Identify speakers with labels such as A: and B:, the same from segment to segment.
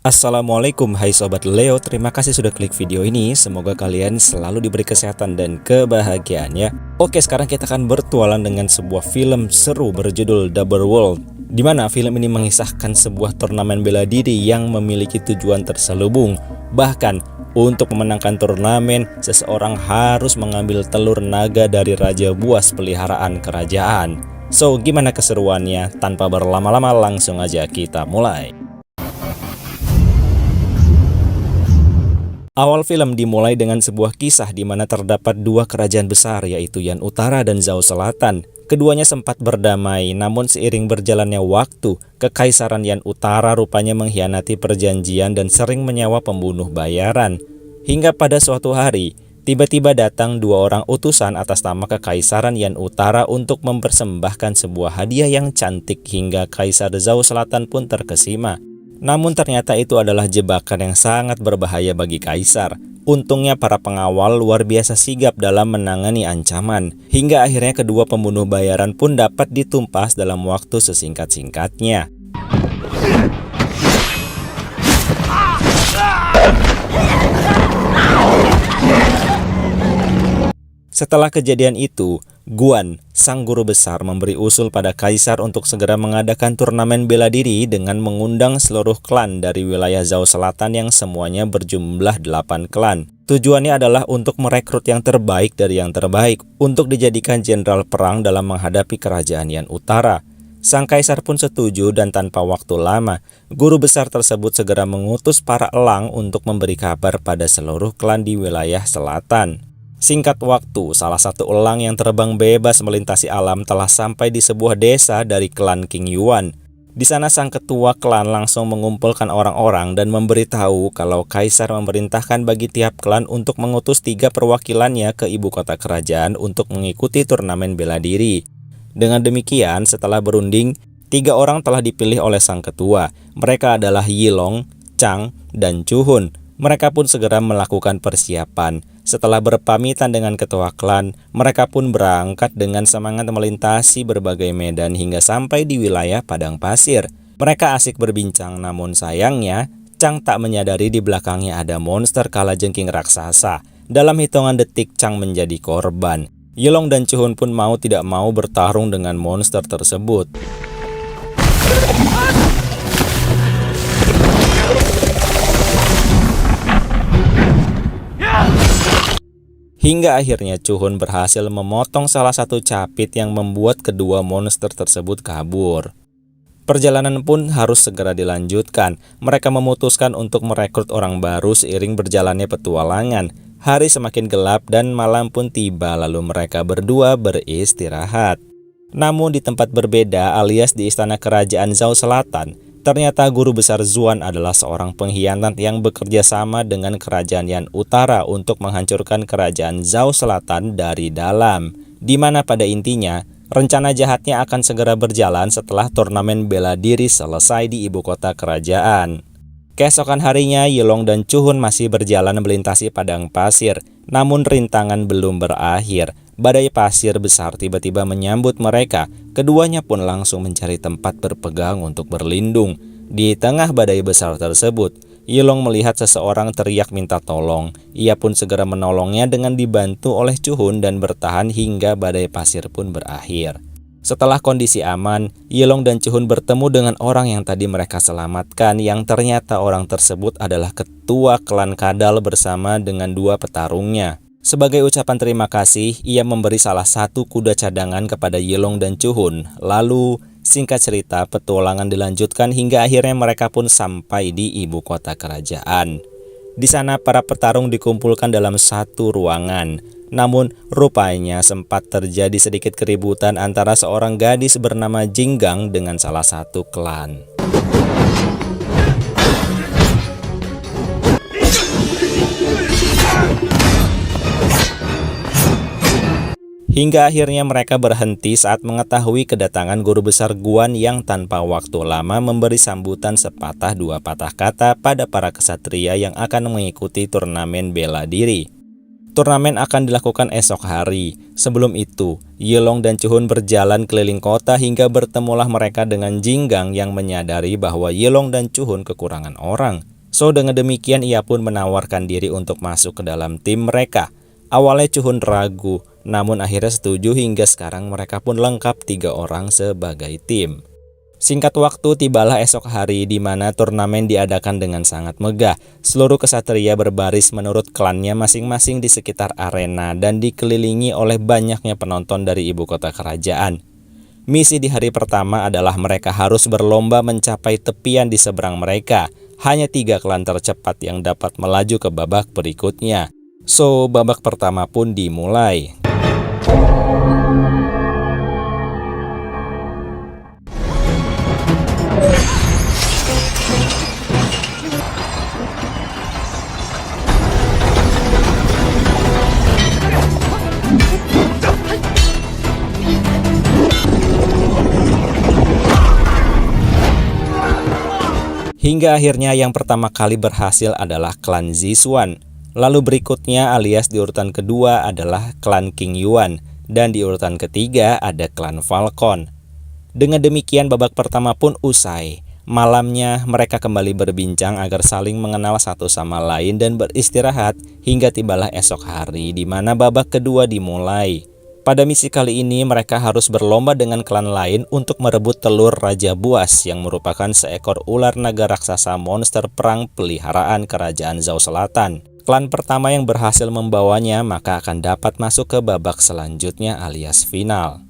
A: Assalamualaikum hai Sobat Leo, terima kasih sudah klik video ini. Semoga kalian selalu diberi kesehatan dan kebahagiaan ya. Oke, sekarang kita akan bertualang dengan sebuah film seru berjudul Double World, di mana film ini mengisahkan sebuah turnamen bela diri yang memiliki tujuan terselubung. Bahkan untuk memenangkan turnamen, seseorang harus mengambil telur naga dari raja buas peliharaan kerajaan. So, gimana keseruannya? Tanpa berlama-lama langsung aja kita mulai. Awal film dimulai dengan sebuah kisah di mana terdapat dua kerajaan besar, yaitu Yan Utara dan Zhao Selatan. Keduanya sempat berdamai, namun seiring berjalannya waktu, Kekaisaran Yan Utara rupanya mengkhianati perjanjian dan sering menyewa pembunuh bayaran. Hingga pada suatu hari, tiba-tiba datang dua orang utusan atas nama Kekaisaran Yan Utara untuk mempersembahkan sebuah hadiah yang cantik hingga Kaisar Zhao Selatan pun terkesima. Namun ternyata itu adalah jebakan yang sangat berbahaya bagi kaisar. Untungnya para pengawal luar biasa sigap dalam menangani ancaman, hingga akhirnya kedua pembunuh bayaran pun dapat ditumpas dalam waktu sesingkat-singkatnya. Setelah kejadian itu, Guan, sang guru besar, memberi usul pada kaisar untuk segera mengadakan turnamen bela diri dengan mengundang seluruh klan dari wilayah Zhao Selatan yang semuanya berjumlah 8 klan. Tujuannya adalah untuk merekrut yang terbaik dari yang terbaik untuk dijadikan jenderal perang dalam menghadapi kerajaan Yan Utara. Sang kaisar pun setuju dan tanpa waktu lama, guru besar tersebut segera mengutus para elang untuk memberi kabar pada seluruh klan di wilayah selatan. Singkat waktu, salah satu elang yang terbang bebas melintasi alam telah sampai di sebuah desa dari klan King Yuan. Di sana sang ketua klan langsung mengumpulkan orang-orang dan memberitahu kalau kaisar memerintahkan bagi tiap klan untuk mengutus 3 perwakilannya ke ibu kota kerajaan untuk mengikuti turnamen bela diri. Dengan demikian, setelah berunding, 3 orang telah dipilih oleh sang ketua. Mereka adalah Yilong, Chang, dan Chuhun. Mereka pun segera melakukan persiapan. Setelah berpamitan dengan ketua klan, mereka pun berangkat dengan semangat melintasi berbagai medan hingga sampai di wilayah padang pasir. Mereka asik berbincang, namun sayangnya, Chang tak menyadari di belakangnya ada monster kalajengking raksasa. Dalam hitungan detik, Chang menjadi korban. Yilong dan Chuhun pun mau tidak mau bertarung dengan monster tersebut. Hingga akhirnya Chuhun berhasil memotong salah satu capit yang membuat kedua monster tersebut kabur. Perjalanan pun harus segera dilanjutkan. Mereka memutuskan untuk merekrut orang baru seiring berjalannya petualangan. Hari semakin gelap dan malam pun tiba, lalu mereka berdua beristirahat. Namun di tempat berbeda alias di istana kerajaan Zhao Selatan, ternyata guru besar Zuan adalah seorang pengkhianat yang bekerja sama dengan kerajaan Yan Utara untuk menghancurkan kerajaan Zhao Selatan dari dalam. Di mana pada intinya, rencana jahatnya akan segera berjalan setelah turnamen bela diri selesai di ibu kota kerajaan. Keesokan harinya, Yilong dan Chuhun masih berjalan melintasi padang pasir. Namun rintangan belum berakhir. Badai pasir besar tiba-tiba menyambut mereka. Keduanya pun langsung mencari tempat berpegang untuk berlindung. Di tengah badai besar tersebut, Yilong melihat seseorang teriak minta tolong. Ia pun segera menolongnya dengan dibantu oleh Chuhun dan bertahan hingga badai pasir pun berakhir. Setelah kondisi aman, Yilong dan Chuhun bertemu dengan orang yang tadi mereka selamatkan, yang ternyata orang tersebut adalah ketua klan Kadal bersama dengan 2 petarungnya. Sebagai ucapan terima kasih, ia memberi salah satu kuda cadangan kepada Yilong dan Chuhun. Lalu, singkat cerita, petualangan dilanjutkan hingga akhirnya mereka pun sampai di ibu kota kerajaan. Di sana para petarung dikumpulkan dalam satu ruangan. Namun rupanya sempat terjadi sedikit keributan antara seorang gadis bernama Jinggang dengan salah satu klan. Hingga akhirnya mereka berhenti saat mengetahui kedatangan guru besar Guan yang tanpa waktu lama memberi sambutan sepatah dua patah kata pada para kesatria yang akan mengikuti turnamen bela diri. Turnamen akan dilakukan esok hari. Sebelum itu, Yilong dan Chuhun berjalan keliling kota hingga bertemulah mereka dengan Jinggang yang menyadari bahwa Yilong dan Chuhun kekurangan orang. So dengan demikian ia pun menawarkan diri untuk masuk ke dalam tim mereka. Awalnya Chuhun ragu, namun akhirnya setuju hingga sekarang mereka pun lengkap 3 orang sebagai tim. Singkat waktu tibalah esok hari di mana turnamen diadakan dengan sangat megah. Seluruh kesatria berbaris menurut klannya masing-masing di sekitar arena dan dikelilingi oleh banyaknya penonton dari ibu kota kerajaan. Misi di hari pertama adalah mereka harus berlomba mencapai tepian di seberang mereka. Hanya 3 klan tercepat yang dapat melaju ke babak berikutnya. So, babak pertama pun dimulai. Hingga akhirnya yang pertama kali berhasil adalah klan Ziswan. Lalu berikutnya alias di urutan kedua adalah klan King Yuan. Dan di urutan ketiga ada klan Falcon. Dengan demikian babak pertama pun usai. Malamnya mereka kembali berbincang agar saling mengenal satu sama lain dan beristirahat hingga tibalah esok hari di mana babak kedua dimulai. Pada misi kali ini mereka harus berlomba dengan klan lain untuk merebut telur Raja Buas yang merupakan seekor ular naga raksasa monster perang peliharaan kerajaan Zhao Selatan. Klan pertama yang berhasil membawanya maka akan dapat masuk ke babak selanjutnya alias final.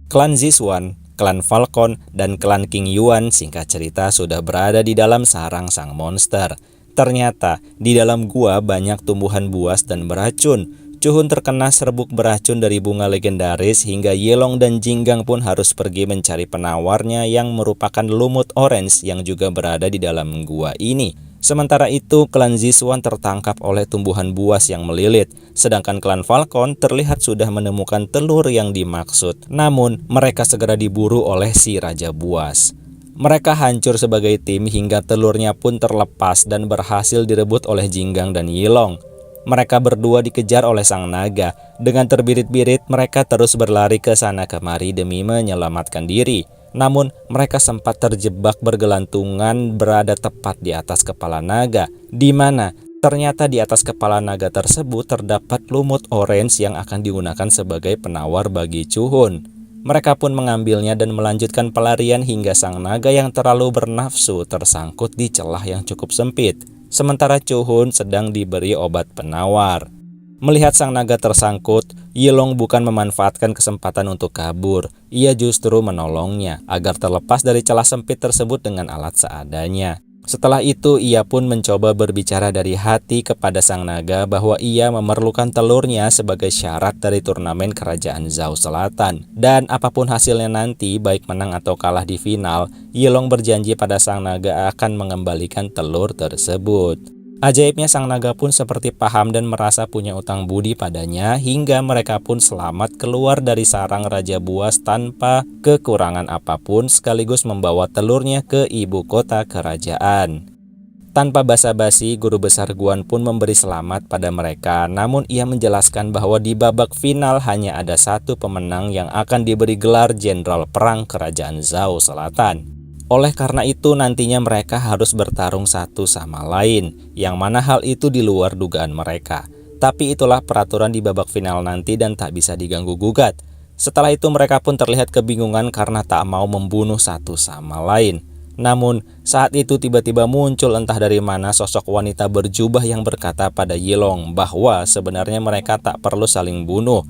A: Klan Ziswan, klan Falcon, dan klan King Yuan singkat cerita sudah berada di dalam sarang sang monster. Ternyata di dalam gua banyak tumbuhan buas dan beracun. Chuhun terkena serbuk beracun dari bunga legendaris hingga Yelong dan Jinggang pun harus pergi mencari penawarnya yang merupakan lumut orange yang juga berada di dalam gua ini. Sementara itu klan Ziswan tertangkap oleh tumbuhan buas yang melilit, sedangkan klan Falcon terlihat sudah menemukan telur yang dimaksud. Namun mereka segera diburu oleh si Raja Buas. Mereka hancur sebagai tim hingga telurnya pun terlepas dan berhasil direbut oleh Jinggang dan Yelong. Mereka berdua dikejar oleh sang naga. Dengan terbirit-birit mereka terus berlari ke sana kemari demi menyelamatkan diri. Namun mereka sempat terjebak bergelantungan berada tepat di atas kepala naga, di mana ternyata di atas kepala naga tersebut terdapat lumut orange yang akan digunakan sebagai penawar bagi Chuhun. Mereka pun mengambilnya dan melanjutkan pelarian hingga sang naga yang terlalu bernafsu tersangkut di celah yang cukup sempit. Sementara Chuhun sedang diberi obat penawar. Melihat sang naga tersangkut, Yelong bukan memanfaatkan kesempatan untuk kabur. Ia justru menolongnya agar terlepas dari celah sempit tersebut dengan alat seadanya. Setelah itu ia pun mencoba berbicara dari hati kepada sang naga bahwa ia memerlukan telurnya sebagai syarat dari turnamen kerajaan Zhao Selatan. Dan apapun hasilnya nanti, baik menang atau kalah di final, Yelong berjanji pada sang naga akan mengembalikan telur tersebut. Ajaibnya sang naga pun seperti paham dan merasa punya utang budi padanya hingga mereka pun selamat keluar dari sarang Raja Buas tanpa kekurangan apapun sekaligus membawa telurnya ke ibu kota kerajaan. Tanpa basa-basi, guru besar Guan pun memberi selamat pada mereka, namun ia menjelaskan bahwa di babak final hanya ada satu pemenang yang akan diberi gelar Jenderal Perang Kerajaan Zhao Selatan. Oleh karena itu nantinya mereka harus bertarung satu sama lain, yang mana hal itu di luar dugaan mereka. Tapi itulah peraturan di babak final nanti dan tak bisa diganggu-gugat. Setelah itu mereka pun terlihat kebingungan karena tak mau membunuh satu sama lain. Namun saat itu tiba-tiba muncul entah dari mana sosok wanita berjubah yang berkata pada Yelong bahwa sebenarnya mereka tak perlu saling bunuh.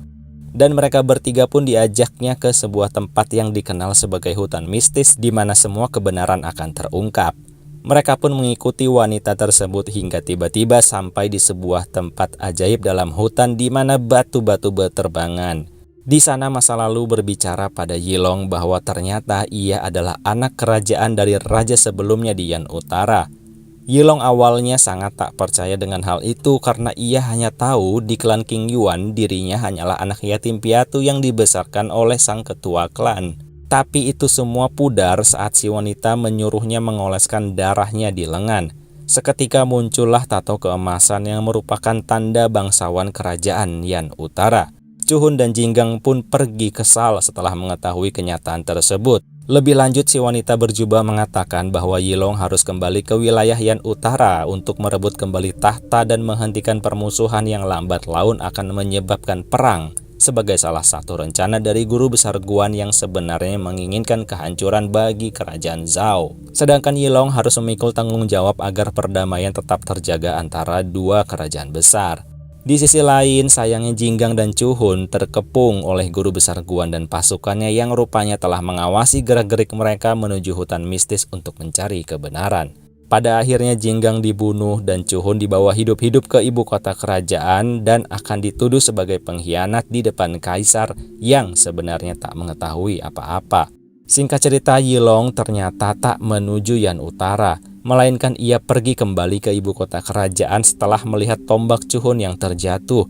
A: Dan mereka bertiga pun diajaknya ke sebuah tempat yang dikenal sebagai hutan mistis di mana semua kebenaran akan terungkap. Mereka pun mengikuti wanita tersebut hingga tiba-tiba sampai di sebuah tempat ajaib dalam hutan di mana batu-batu berterbangan. Di sana masa lalu berbicara pada Yelong bahwa ternyata ia adalah anak kerajaan dari raja sebelumnya di Yan Utara. Yelong awalnya sangat tak percaya dengan hal itu karena ia hanya tahu di klan King Yuan dirinya hanyalah anak yatim piatu yang dibesarkan oleh sang ketua klan. Tapi itu semua pudar saat si wanita menyuruhnya mengoleskan darahnya di lengan. Seketika muncullah tato keemasan yang merupakan tanda bangsawan kerajaan Yan Utara. Chuhun dan Jinggang pun pergi kesal setelah mengetahui kenyataan tersebut. Lebih lanjut, si wanita berjubah mengatakan bahwa Yilong harus kembali ke wilayah Yan Utara untuk merebut kembali tahta dan menghentikan permusuhan yang lambat laun akan menyebabkan perang, sebagai salah satu rencana dari guru besar Guan yang sebenarnya menginginkan kehancuran bagi kerajaan Zhao. Sedangkan Yilong harus memikul tanggung jawab agar perdamaian tetap terjaga antara dua kerajaan besar. Di sisi lain, sayangnya Jinggang dan Chuhun terkepung oleh guru besar Guan dan pasukannya yang rupanya telah mengawasi gerak-gerik mereka menuju hutan mistis untuk mencari kebenaran. Pada akhirnya Jinggang dibunuh dan Chuhun dibawa hidup-hidup ke ibu kota kerajaan dan akan dituduh sebagai pengkhianat di depan kaisar yang sebenarnya tak mengetahui apa-apa. Singkat cerita, Yilong ternyata tak menuju Yan Utara, melainkan ia pergi kembali ke ibu kota kerajaan setelah melihat tombak Chuhun yang terjatuh.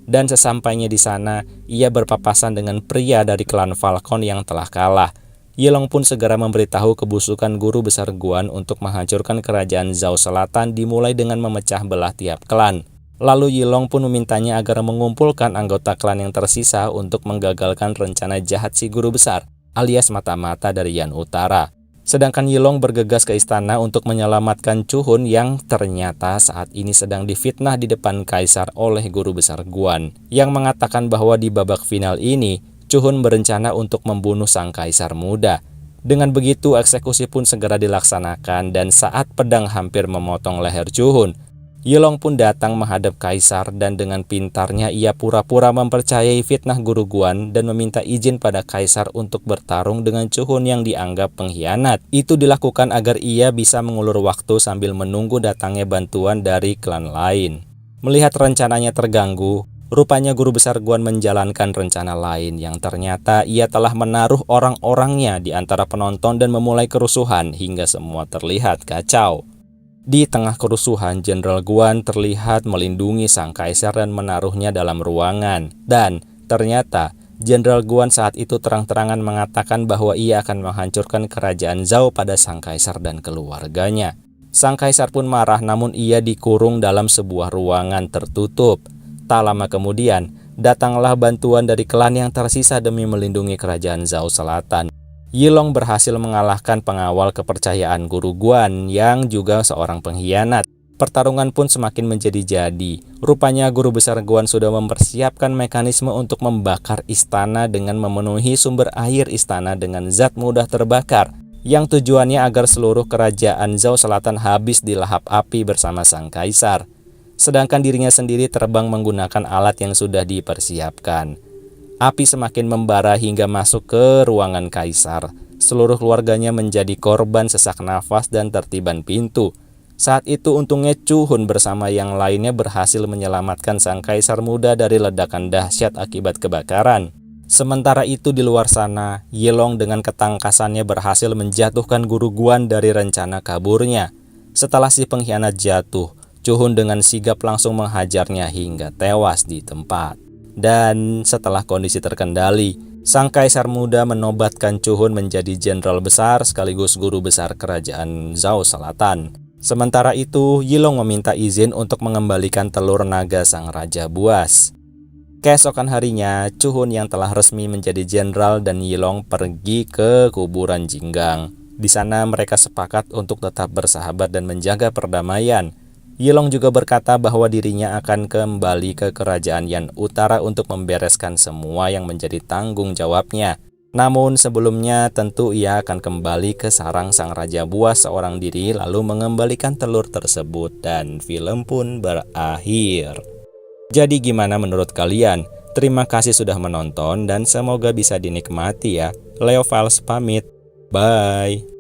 A: Dan sesampainya di sana, ia berpapasan dengan pria dari klan Falcon yang telah kalah. Yilong pun segera memberitahu kebusukan guru besar Guan untuk menghancurkan kerajaan Zhao Selatan dimulai dengan memecah belah tiap klan. Lalu Yilong pun memintanya agar mengumpulkan anggota klan yang tersisa untuk menggagalkan rencana jahat si guru besar, alias mata-mata dari Yan Utara. Sedangkan Yilong bergegas ke istana untuk menyelamatkan Chuhun yang ternyata saat ini sedang difitnah di depan kaisar oleh guru besar Guan, yang mengatakan bahwa di babak final ini Chuhun berencana untuk membunuh sang kaisar muda. Dengan begitu, eksekusi pun segera dilaksanakan dan saat pedang hampir memotong leher Chuhun, Yilong pun datang menghadap kaisar dan dengan pintarnya ia pura-pura mempercayai fitnah guru Guan dan meminta izin pada kaisar untuk bertarung dengan Chuhun yang dianggap pengkhianat. Itu dilakukan agar ia bisa mengulur waktu sambil menunggu datangnya bantuan dari klan lain. Melihat rencananya terganggu, rupanya guru besar Guan menjalankan rencana lain yang ternyata ia telah menaruh orang-orangnya di antara penonton dan memulai kerusuhan hingga semua terlihat kacau. Di tengah kerusuhan, Jenderal Guan terlihat melindungi sang kaisar dan menaruhnya dalam ruangan. Dan ternyata Jenderal Guan saat itu terang-terangan mengatakan bahwa ia akan menghancurkan kerajaan Zhao pada sang kaisar dan keluarganya. Sang kaisar pun marah, namun ia dikurung dalam sebuah ruangan tertutup. Tak lama kemudian, datanglah bantuan dari klan yang tersisa demi melindungi kerajaan Zhao Selatan. Yilong berhasil mengalahkan pengawal kepercayaan guru Guan yang juga seorang pengkhianat. Pertarungan pun semakin menjadi-jadi. Rupanya guru besar Guan sudah mempersiapkan mekanisme untuk membakar istana dengan memenuhi sumber air istana dengan zat mudah terbakar, yang tujuannya agar seluruh kerajaan Zhao Selatan habis dilahap api bersama sang kaisar. Sedangkan dirinya sendiri terbang menggunakan alat yang sudah dipersiapkan. Api semakin membara hingga masuk ke ruangan kaisar. Seluruh keluarganya menjadi korban sesak nafas dan tertiban pintu. Saat itu untungnya Chuhun bersama yang lainnya berhasil menyelamatkan sang kaisar muda dari ledakan dahsyat akibat kebakaran. Sementara itu di luar sana, Yilong dengan ketangkasannya berhasil menjatuhkan guru Guan dari rencana kaburnya. Setelah si pengkhianat jatuh, Chuhun dengan sigap langsung menghajarnya hingga tewas di tempat. Dan setelah kondisi terkendali, sang kaisar muda menobatkan Chuhun menjadi jenderal besar sekaligus guru besar kerajaan Zhao Selatan. Sementara itu, Yilong meminta izin untuk mengembalikan telur naga sang raja buas. Keesokan harinya, Chuhun yang telah resmi menjadi jenderal dan Yilong pergi ke kuburan Jinggang. Di sana mereka sepakat untuk tetap bersahabat dan menjaga perdamaian. Yilong juga berkata bahwa dirinya akan kembali ke kerajaan Yan Utara untuk membereskan semua yang menjadi tanggung jawabnya. Namun sebelumnya tentu ia akan kembali ke sarang sang raja buas seorang diri lalu mengembalikan telur tersebut dan film pun berakhir. Jadi gimana menurut kalian? Terima kasih sudah menonton dan semoga bisa dinikmati ya. Leo Files pamit. Bye.